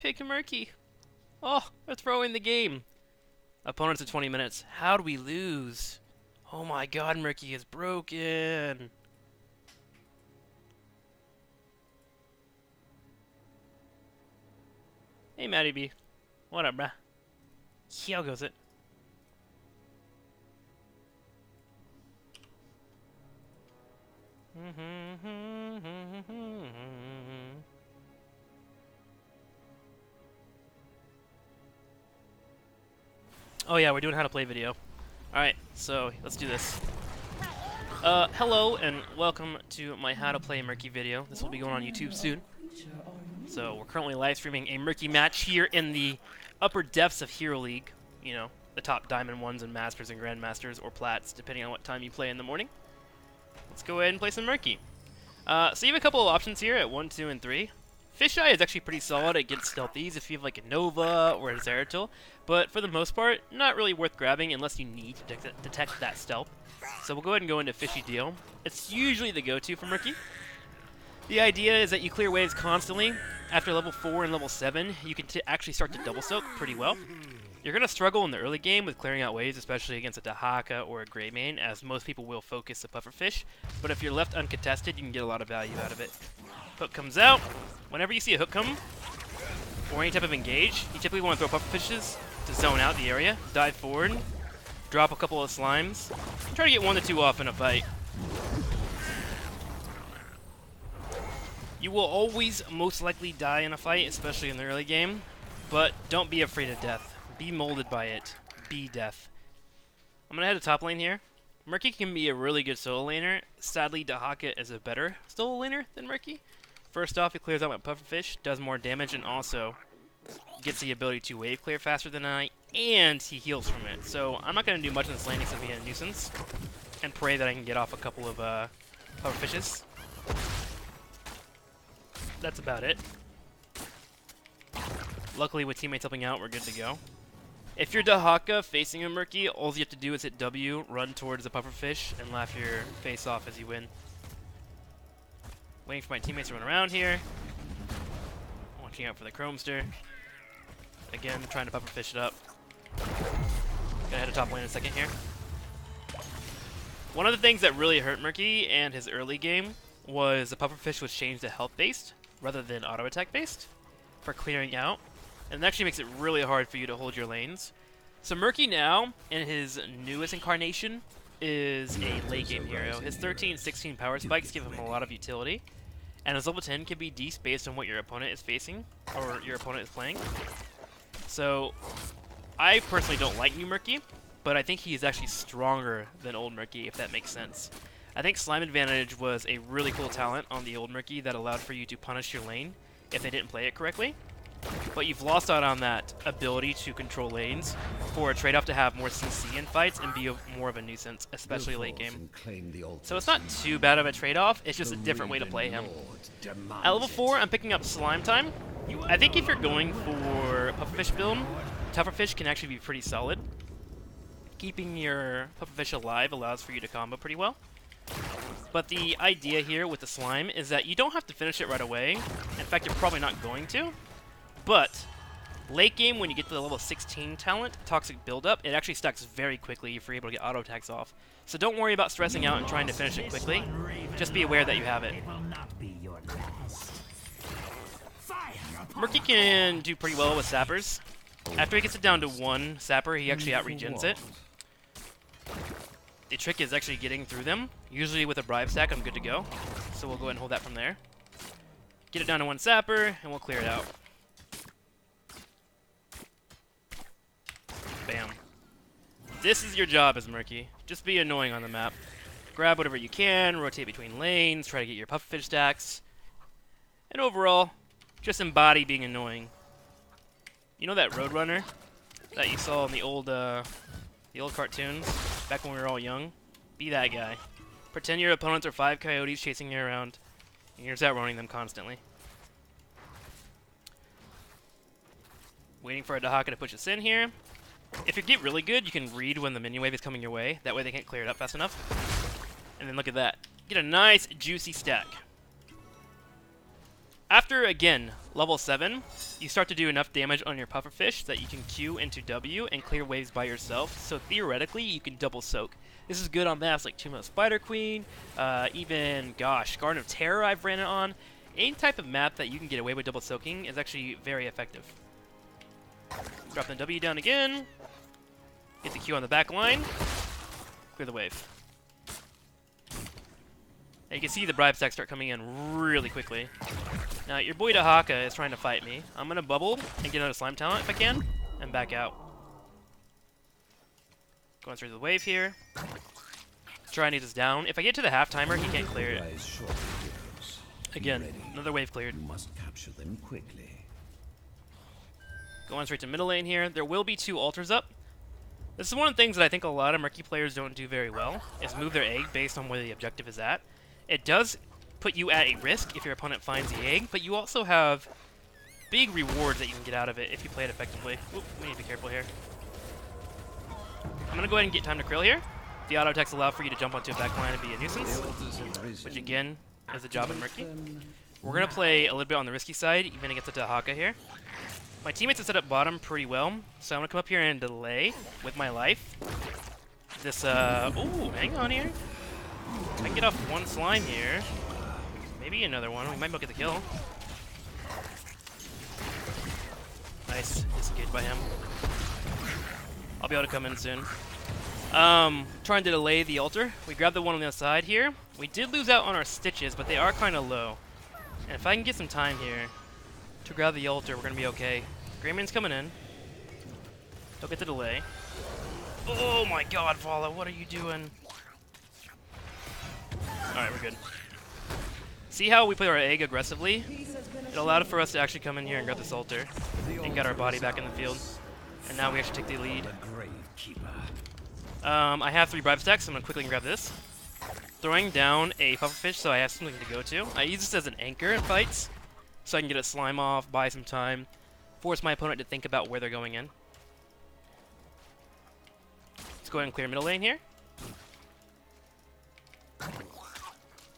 Pick Murky. Oh, they're throwing the game. Opponents at 20 minutes. How do we lose? Oh my god, Murky is broken. Hey, Matty B. What up, bruh? How goes it? Oh yeah, we're doing how to play video. Alright, so let's do this. Hello and welcome to my how to play Murky video. This will be going on YouTube soon. So we're currently live streaming a Murky match here in the upper depths of Hero League. You know, the top Diamond 1s and Masters and Grandmasters or Plats, depending on what time you play in the morning. Let's go ahead and play some Murky. So you have a couple of options here at 1, 2, and 3. Fisheye is actually pretty solid against stealthies if you have like a Nova or a Zeratul, but for the most part, not really worth grabbing unless you need to detect that stealth. So we'll go ahead and go into Fishy Deal. It's usually the go-to for Murky. The idea is that you clear waves constantly. After level 4 and level 7, you can actually start to double soak pretty well. You're going to struggle in the early game with clearing out waves, especially against a Dahaka or a Greymane, as most people will focus the pufferfish, but if you're left uncontested, you can get a lot of value out of it. Hook comes out. Whenever you see a hook come, or any type of engage, you typically want to throw pufferfishes to zone out the area, dive forward, drop a couple of slimes, and try to get 1 to 2 off in a fight. You will always most likely die in a fight, especially in the early game, but don't be afraid of death. Be molded by it. Be death. I'm going to head to top lane here. Murky can be a really good solo laner. Sadly, Dahaka is a better solo laner than Murky. First off, he clears out my pufferfish, does more damage, and also gets the ability to wave clear faster than I, and he heals from it. So I'm not going to do much in this lane except be a nuisance, and pray that I can get off a couple of pufferfishes. That's about it. Luckily, with teammates helping out, we're good to go. If you're Dahaka facing a Murky, all you have to do is hit W, run towards the pufferfish, and laugh your face off as you win. Waiting for my teammates to run around here. Watching out for the Chromester. Again, trying to pufferfish it up. Gonna head to top lane in a second here. One of the things that really hurt Murky and his early game was the pufferfish was changed to health-based rather than auto-attack based for clearing out. And it actually makes it really hard for you to hold your lanes. So Murky now, in his newest incarnation, is a late game hero. His 13 16 power spikes give him a lot of utility. And his level 10 can be decent based on what your opponent is facing, or your opponent is playing. So, I personally don't like new Murky, but I think he is actually stronger than old Murky, if that makes sense. I think Slime Advantage was a really cool talent on the old Murky that allowed for you to punish your lane if they didn't play it correctly. But you've lost out on that ability to control lanes for a trade-off to have more CC in fights and be more of a nuisance, especially late game. So it's not too bad of a trade-off, it's just a different way to play him. At level 4, I'm picking up Slime Time. I think if you're going for Pufferfish build, Tougherfish can actually be pretty solid. Keeping your Pufferfish alive allows for you to combo pretty well. But the idea here with the Slime is that you don't have to finish it right away. In fact, you're probably not going to. But late game, when you get to the level 16 talent, Toxic Buildup, it actually stacks very quickly if you're able to get auto attacks off. So don't worry about stressing out and trying to finish it quickly. Just be aware that you have it. Murky can do pretty well with Sappers. After he gets it down to 1 Sapper, he actually out-regens it. The trick is actually getting through them. Usually with a Bribe stack, I'm good to go. So we'll go ahead and hold that from there. Get it down to 1 Sapper, and we'll clear it out. Bam. This is your job as Murky. Just be annoying on the map. Grab whatever you can, rotate between lanes, try to get your pufferfish stacks. And overall, just embody being annoying. You know that Roadrunner that you saw in the old cartoons back when we were all young? Be that guy. Pretend your opponents are 5 coyotes chasing you around, and you're just outrunning them constantly. Waiting for a Dahaka to push us in here. If you get really good, you can read when the minion wave is coming your way. That way they can't clear it up fast enough. And then look at that. Get a nice, juicy stack. After, again, level 7, you start to do enough damage on your pufferfish that you can Q into W and clear waves by yourself, so theoretically you can double soak. This is good on maps like Tomb of Spider Queen, even, gosh, Garden of Terror I've ran it on. Any type of map that you can get away with double soaking is actually very effective. Drop the W down again, get the Q on the back line, clear the wave. Now you can see the bribe stacks start coming in really quickly. Now your boy Dahaka is trying to fight me. I'm gonna bubble and get another slime talent if I can, and back out. Going through the wave here. Try and get this down. If I get to the half timer, he can't clear it. Again, another wave cleared. You must capture them quickly. Going straight to middle lane here. There will be 2 altars up. This is one of the things that I think a lot of Murky players don't do very well, is move their egg based on where the objective is at. It does put you at a risk if your opponent finds the egg, but you also have big rewards that you can get out of it if you play it effectively. Oop, we need to be careful here. I'm going to go ahead and get time to krill here. The auto attacks allow for you to jump onto a backline and be a nuisance, which again is a job in Murky. We're going to play a little bit on the risky side, even against the Dahaka here. My teammates have set up bottom pretty well, so I'm going to come up here and delay with my life. This, ooh, hang on here. I can get off 1 slime here. Maybe another one. We might be able to get the kill. Nice. Disengaged by him. I'll be able to come in soon. Trying to delay the altar. We grabbed the one on the other side here. We did lose out on our stitches, but they are kind of low. And if I can get some time here to grab the altar, we're going to be okay. Greyman's coming in. Don't get the delay. Oh my god, Vala, what are you doing? Alright, we're good. See how we play our egg aggressively? It allowed for us to actually come in here and grab this altar and get our body back in the field. And now we actually take the lead. I have 3 bribe stacks, so I'm going to quickly grab this. Throwing down a pufferfish so I have something to go to. I use this as an anchor in fights, so I can get a slime off, buy some time, force my opponent to think about where they're going in. Let's go ahead and clear middle lane here.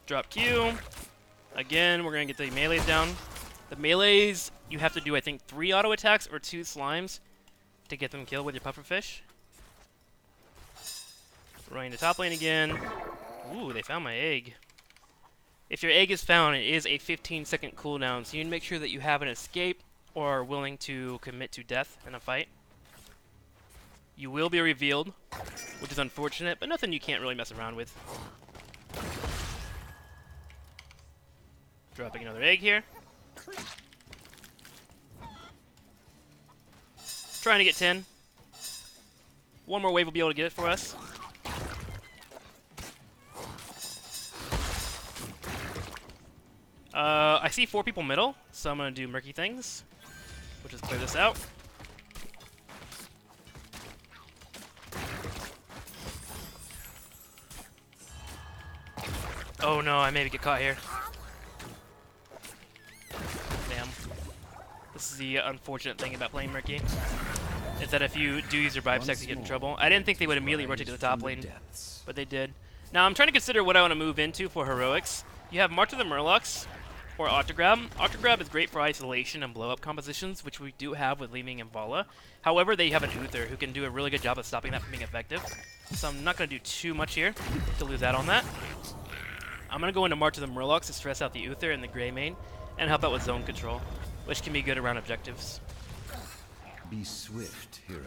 Drop Q. Again, we're going to get the melees down. The melees, you have to do, I think, 3 auto attacks or 2 slimes to get them killed with your pufferfish. Running to top lane again. Ooh, they found my egg. If your egg is found, it is a 15-second cooldown, so you need to make sure that you have an escape or are willing to commit to death in a fight. You will be revealed, which is unfortunate, but nothing you can't really mess around with. Dropping another egg here. Trying to get 10. One more wave will be able to get it for us. I see 4 people middle, so I'm going to do Murky things. We'll just clear this out. Oh no, I maybe get caught here. Damn. This is the unfortunate thing about playing Murky, is that if you do use your bribe stacks, you get in trouble. I didn't think they would immediately rotate to the top lane, but they did. Now I'm trying to consider what I want to move into for heroics. You have March of the Murlocs, or Octograb. Octograb is great for isolation and blow-up compositions, which we do have with Leaving and Vala. However, they have an Uther who can do a really good job of stopping that from being effective. So I'm not going to do too much here to lose out on that. I'm going to go into March of the Murlocs to stress out the Uther and the Greymane, and help out with zone control, which can be good around objectives. Be swift, heroes.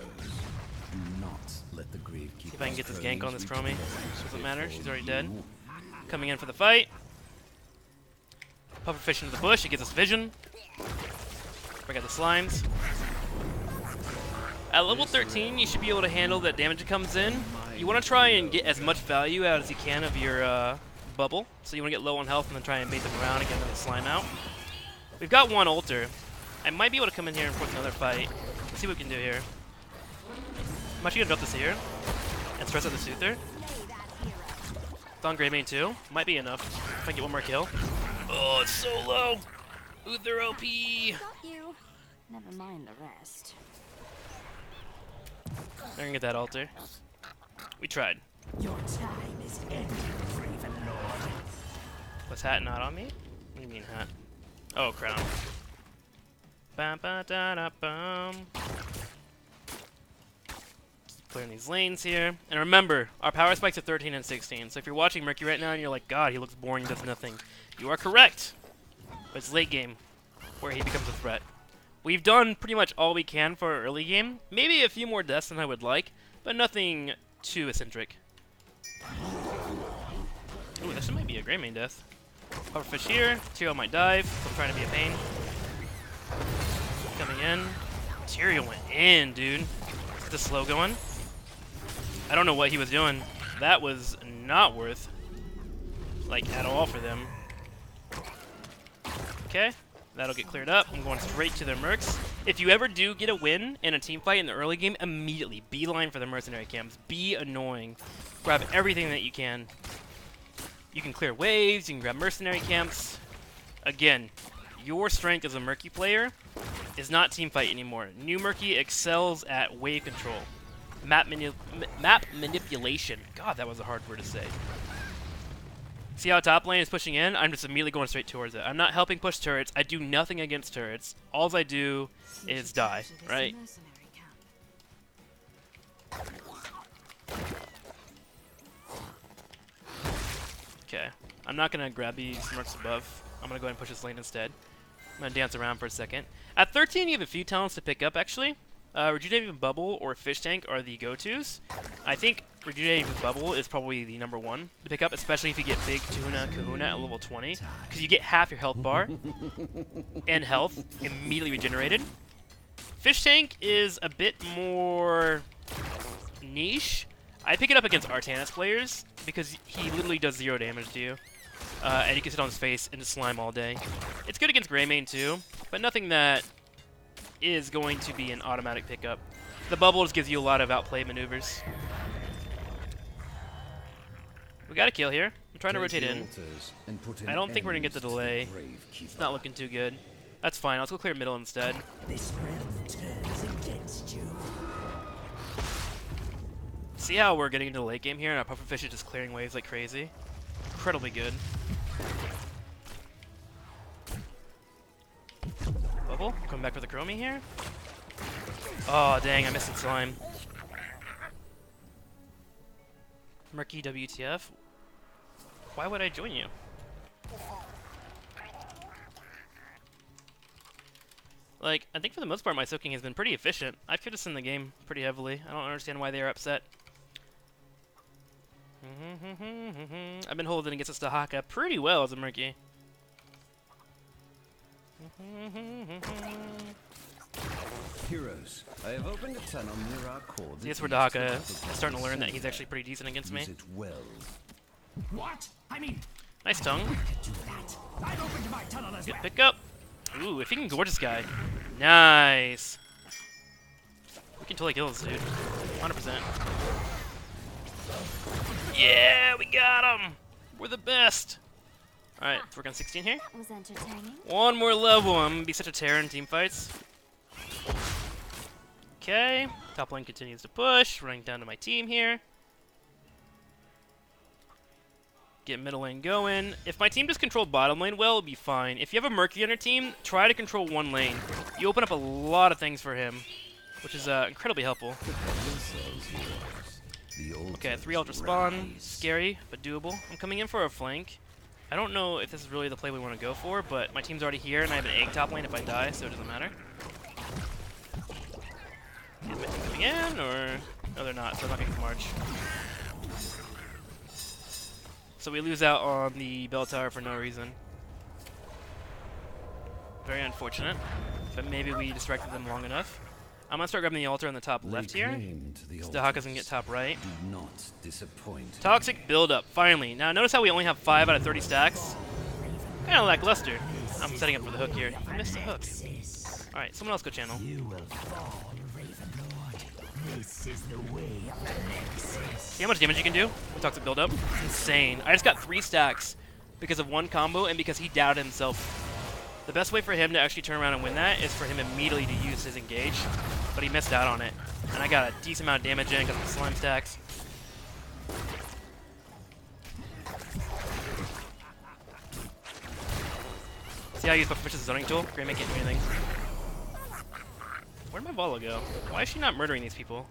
Do not let the grave keep. See if I can get this gank on this Chromie. Doesn't matter, she's already dead. Coming in for the fight. Pufferfish into the bush, it gives us vision. Break out the slimes. At level 13, you should be able to handle that damage that comes in. You want to try and get as much value out as you can of your bubble. So you want to get low on health and then try and bait them around and get another slime out. We've got 1 altar. I might be able to come in here and force another fight. Let's see what we can do here. I'm actually going to drop this here and stress out the Uther. It's on Greymane too. Might be enough if I get 1 more kill. Oh, it's so low. Uther OP. Got you. Never mind the rest. They're gonna get that altar. We tried. Your time is ended, Raven Lord. Was Hat not on me? What do you mean, Hat? Oh, crown. Bam, ba, da, da, bum. Keep clearing these lanes here. And remember, our power spikes are 13 and 16. So if you're watching Murky right now and you're like, God, he looks boring, does nothing. You are correct. But it's late game where he becomes a threat. We've done pretty much all we can for our early game. Maybe a few more deaths than I would like, but nothing too eccentric. Ooh, this might be a Grey Mane death. Pufferfish here. Tyrael might dive, so I'm trying to be a pain. Coming in. Tyrael went in, dude. Is the slow going? I don't know what he was doing. That was not worth, like, at all for them. Okay. That'll get cleared up. I'm going straight to their mercs. If you ever do get a win in a team fight in the early game, immediately beeline for the mercenary camps. Be annoying. Grab everything that you can. You can clear waves, you can grab mercenary camps. Again, your strength as a Murky player is not team fight anymore. New Murky excels at wave control. Map manipulation. God, that was a hard word to say. See how top lane is pushing in? I'm just immediately going straight towards it. I'm not helping push turrets. I do nothing against turrets. All I do is die, right? Okay. I'm not going to grab these mercs above. I'm going to go ahead and push this lane instead. I'm going to dance around for a second. At 13, you have a few talents to pick up, actually. Rejuvenating Bubble or Fish Tank are the go-tos. I think Rejuvenating Bubble is probably the #1 to pick up, especially if you get Big Tuna Kahuna at level 20, because you get half your health bar and health immediately regenerated. Fish Tank is a bit more niche. I pick it up against Artanis players because he literally does 0 damage to you, and you can sit on his face and just slime all day. It's good against Grey Mane too, but nothing that is going to be an automatic pickup. The bubble just gives you a lot of outplay maneuvers. We got a kill here. I'm trying to rotate in. I don't think we're going to get the delay. It's not looking too good. That's fine. Let's go clear middle instead. See how we're getting into the late game here and our pufferfish is just clearing waves like crazy? Incredibly good. Bubble, coming back for the chromie here. Oh, dang, I missed the slime. Murky WTF. Why would I join you? Like, I think for the most part my soaking has been pretty efficient. I've killed us in the game pretty heavily. I don't understand why they are upset. I've been holding against this Dahaka pretty well as a Murky. Heroes, I have opened a tunnel near our core. Yes, we're Dahaka is starting to learn that he's actually pretty decent against me. Well. What? I mean, Nice tongue. do that. I've opened my tunnel as Good well. pickup. Ooh, if he can gorge this guy. Nice. We can totally kill this dude. 100%. Yeah, we got him. We're the best. Alright, let's work on 16 here. That was entertaining. One more level. I'm gonna be such a terror in team fights. Okay. Top lane continues to push. Running down to my team here. Get middle lane going. If my team just controlled bottom lane well, it'll be fine. If you have a Murky on your team, try to control one lane. You open up a lot of things for him, which is incredibly helpful. Okay, 3 ultra spawn. Scary, but doable. I'm coming in for a flank. I don't know if this is really the play we want to go for, but my team's already here, and I have an egg top lane if I die, so it doesn't matter. Is my team coming in, or... No, they're not, so I'm not going to march. So we lose out on the bell tower for no reason. Very unfortunate, but maybe we distracted them long enough. I'm going to start grabbing the altar on the top left here. Dahaka's going to get top right. Do not disappoint. Toxic build-up, finally. Now notice how we only have 5 out of 30 stacks? Kind of lackluster. I'm setting up for the hook here. I missed the hook. Alright, someone else go channel. You will fall, Ravenlord. This is the way of the Nexus. See how much damage you can do with Toxic build-up? It's insane. I just got 3 stacks because of one combo and because he doubted himself. The best way for him to actually turn around and win that is for him immediately to use his engage, but he missed out on it. And I got a decent amount of damage in because of the slime stacks. See how I use Pufferfish's zoning tool? Grayman can't do anything. Where'd my Vala go? Why is she not murdering these people?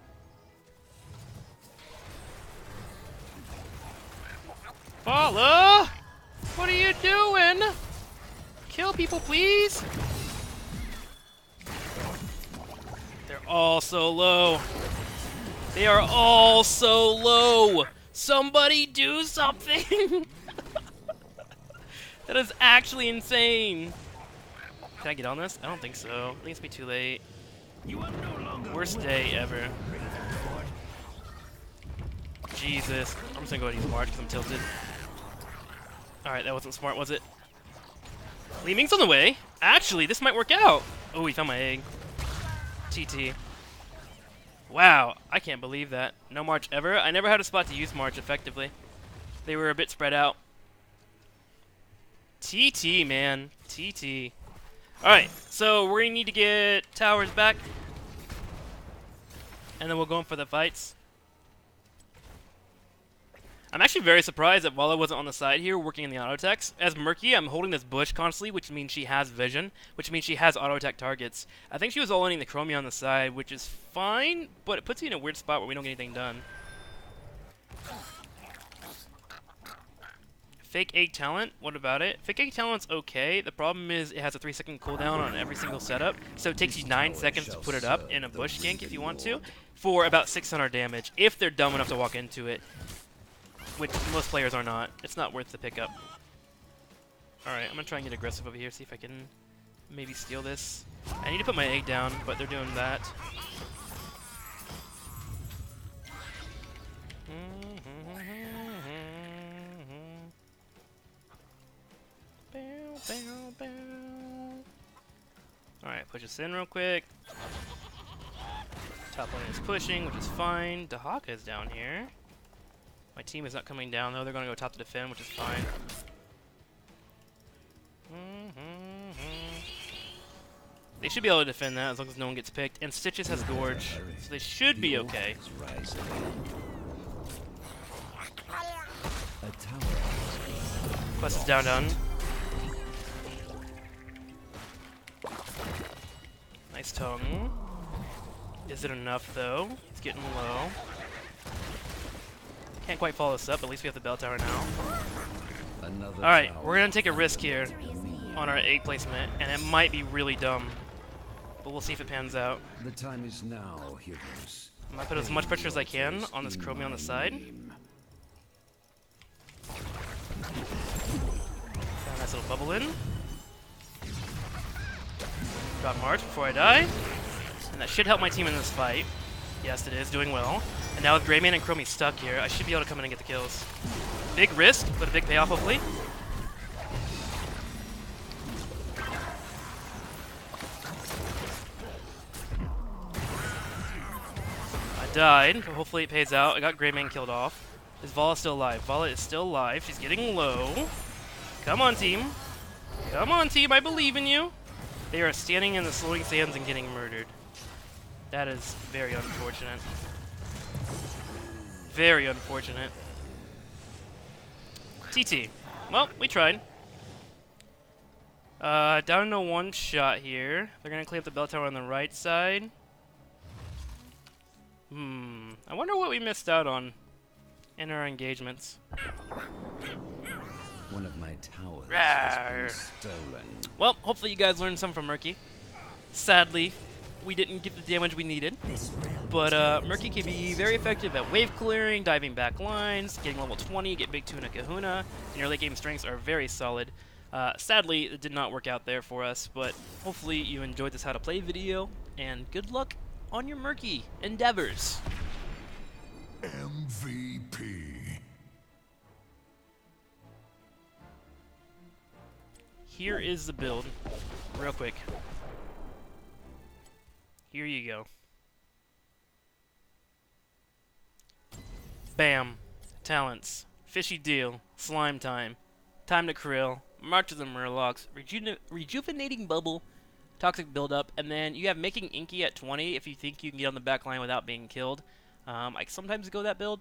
Vala! What are you doing? Kill people, please! They're all so low. They are all so low! Somebody do something! That is actually insane. Can I get on this? I don't think so. I think it's be too late. Worst day ever. Jesus. I'm just gonna go ahead and use March because I'm tilted. Alright, that wasn't smart, was it? Li Ming's on the way. Actually, this might work out. Oh, he found my egg. TT. Wow, I can't believe that. No March ever? I never had a spot to use March effectively. They were a bit spread out. TT, man. TT. Alright, so we're going to need to get towers back. And then we'll go in for the fights. I'm actually very surprised that Vala wasn't on the side here working in the auto attacks. As Murky, I'm holding this bush constantly, which means she has vision, which means she has auto attack targets. I think she was all in the Chromia on the side, which is fine, but it puts you in a weird spot where we don't get anything done. Fake egg talent, what about it? Fake egg talent's okay. The problem is it has a 3-second cooldown on every single setup, so it takes you 9 seconds to put it up in a bush gank if you want to, for about 600 damage, if they're dumb enough to walk into it. Which most players are not. It's not worth the pickup. Alright, I'm gonna try and get aggressive over here, see if I can maybe steal this. I need to put my egg down, but they're doing that. Alright, push us in real quick. Top lane is pushing, which is fine. Dahaka is down here. My team is not coming down though, they're going to go top to defend, which is fine. They should be able to defend that as long as no one gets picked. And Stitches has Gorge, so they should be okay. Quest is down. Nice tongue. Is it enough though? It's getting low. Can't quite follow this up, but at least we have the bell tower now. Alright, we're gonna take a risk here on our egg placement, and it might be really dumb. But we'll see if it pans out. The time is now, heroes. I'm gonna put as much pressure as I can on this Chromie on the side. Got a nice little bubble in. Drop March before I die. And that should help my team in this fight. Yes, it is, doing well. And now with Grayman and Chromie stuck here, I should be able to come in and get the kills. Big risk, but a big payoff hopefully. I died, but hopefully it pays out. I got Grayman killed off. Is Vala still alive? Vala is still alive. She's getting low. Come on, team. Come on, team. I believe in you. They are standing in the slowing sands and getting murdered. That is very unfortunate. Very unfortunate. TT. Well, we tried. Down to one shot here. They're gonna clean up the bell tower on the right side. I wonder what we missed out on in our engagements. One of my towers Rawr. has been stolen. Well, hopefully you guys learned some from Murky. Sadly, we didn't get the damage we needed. But Murky can be very effective at wave clearing, diving back lines, getting level 20, get Big Tuna Kahuna, and your late game strengths are very solid. Sadly, it did not work out there for us, but hopefully you enjoyed this how to play video, and good luck on your Murky endeavors. MVP. Here is the build, real quick. Here you go. Bam. Talents. Fishy Deal. Slime Time. Time to Krill. March of the Murlocs. Rejuvenating Bubble. Toxic Buildup. And then you have Making Inky at 20 if you think you can get on the back line without being killed. I sometimes go that build,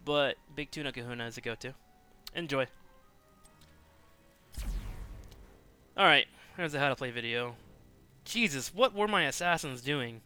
but Big Tuna Kahuna is a go-to. Enjoy. Alright. There's a how to play video. Jesus, what were my assassins doing?